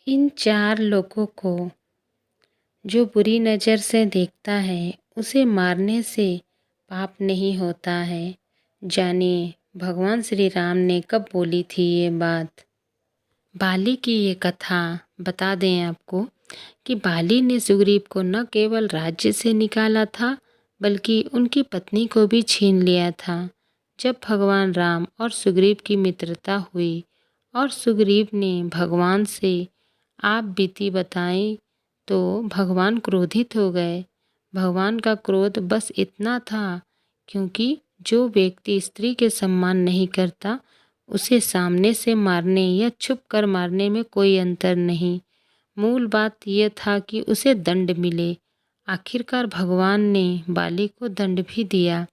इन चार लोगों को जो बुरी नज़र से देखता है उसे मारने से पाप नहीं होता है। जानिए भगवान श्री राम ने कब बोली थी ये बात। बाली की ये कथा बता दें आपको कि बाली ने सुग्रीव को न केवल राज्य से निकाला था बल्कि उनकी पत्नी को भी छीन लिया था। जब भगवान राम और सुग्रीव की मित्रता हुई और सुग्रीव ने भगवान से आप बीती बताई तो भगवान क्रोधित हो गए। भगवान का क्रोध बस इतना था क्योंकि जो व्यक्ति स्त्री के सम्मान नहीं करता उसे सामने से मारने या छुप कर मारने में कोई अंतर नहीं। मूल बात यह था कि उसे दंड मिले। आखिरकार भगवान ने बाली को दंड भी दिया।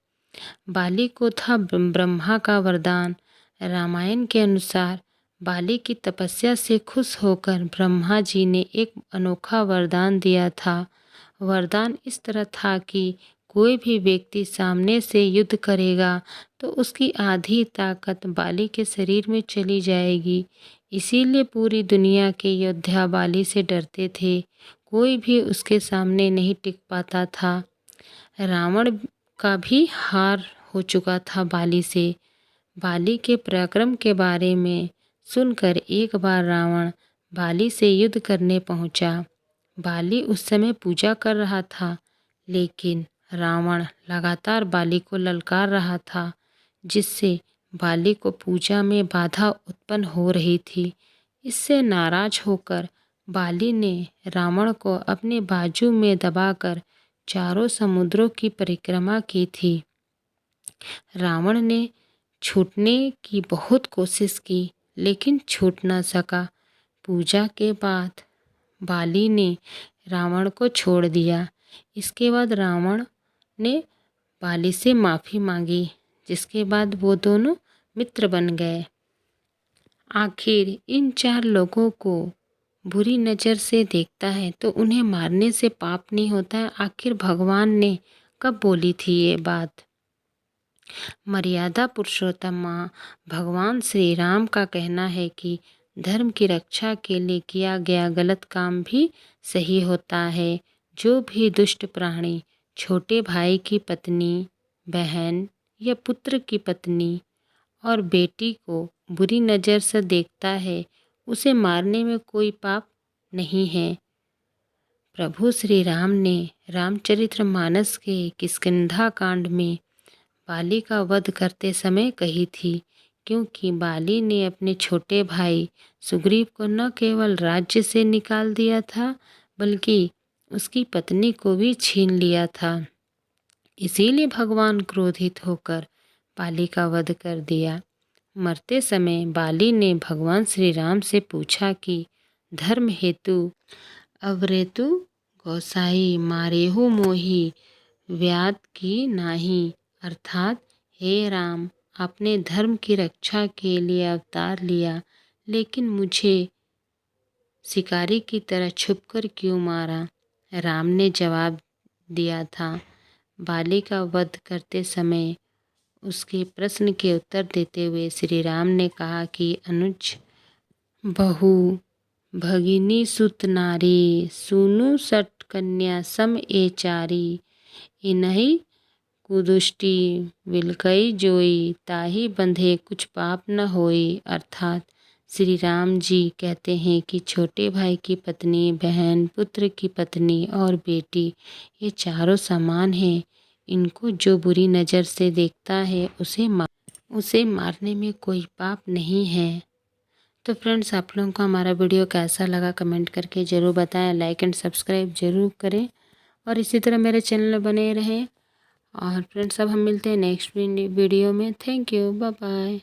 बाली को था ब्रह्मा का वरदान। रामायण के अनुसार बाली की तपस्या से खुश होकर ब्रह्मा जी ने एक अनोखा वरदान दिया था। वरदान इस तरह था कि कोई भी व्यक्ति सामने से युद्ध करेगा तो उसकी आधी ताकत बाली के शरीर में चली जाएगी। इसीलिए पूरी दुनिया के योद्धा बाली से डरते थे। कोई भी उसके सामने नहीं टिक पाता था। रावण का भी हार हो चुका था बाली से। बाली के पराक्रम के बारे में सुनकर एक बार रावण बाली से युद्ध करने पहुंचा। बाली उस समय पूजा कर रहा था, लेकिन रावण लगातार बाली को ललकार रहा था, जिससे बाली को पूजा में बाधा उत्पन्न हो रही थी। इससे नाराज होकर बाली ने रावण को अपने बाजू में दबाकर चारों समुद्रों की परिक्रमा की थी। रावण ने छूटने की बहुत कोशिश की, लेकिन छूट न सका। पूजा के बाद बाली ने रावण को छोड़ दिया। इसके बाद रावण ने बाली से माफ़ी मांगी, जिसके बाद वो दोनों मित्र बन गए। आखिर इन चार लोगों को बुरी नज़र से देखता है तो उन्हें मारने से पाप नहीं होता है। आखिर भगवान ने कब बोली थी ये बात। मर्यादा पुरुषोत्तम भगवान श्री राम का कहना है कि धर्म की रक्षा के लिए किया गया गलत काम भी सही होता है। जो भी दुष्ट प्राणी छोटे भाई की पत्नी, बहन या पुत्र की पत्नी और बेटी को बुरी नज़र से देखता है उसे मारने में कोई पाप नहीं है। प्रभु श्री राम ने रामचरितमानस के किष्किंधा कांड में बाली का वध करते समय कही थी, क्योंकि बाली ने अपने छोटे भाई सुग्रीव को न केवल राज्य से निकाल दिया था बल्कि उसकी पत्नी को भी छीन लिया था। इसीलिए भगवान क्रोधित होकर बाली का वध कर दिया। मरते समय बाली ने भगवान श्री राम से पूछा कि धर्म हेतु अवरेतु गोसाई मारेहु मोहि व्याध की नाही। अर्थात हे राम, आपने धर्म की रक्षा के लिए अवतार लिया, लेकिन मुझे शिकारी की तरह छुपकर क्यों मारा। राम ने जवाब दिया था। बाली का वध करते समय उसके प्रश्न के उत्तर देते हुए श्री राम ने कहा कि अनुज, बहु, भगिनी, सुत नारी, सुनु सट कन्या सम ए चारी। इन्हीं कुदुष्टि विलकई जोई, ताही बंधे कुछ पाप न होई। अर्थात श्री राम जी कहते हैं कि छोटे भाई की पत्नी, बहन, पुत्र की पत्नी और बेटी ये चारों समान हैं। इनको जो बुरी नज़र से देखता है उसे मारने में कोई पाप नहीं है। तो फ्रेंड्स, आप लोगों को हमारा वीडियो कैसा लगा कमेंट करके ज़रूर बताएं। लाइक एंड सब्सक्राइब ज़रूर करें और इसी तरह मेरे चैनल में बने रहें। और फ्रेंड्स, अब हम मिलते हैं नेक्स्ट वीडियो में। Thank you, bye bye.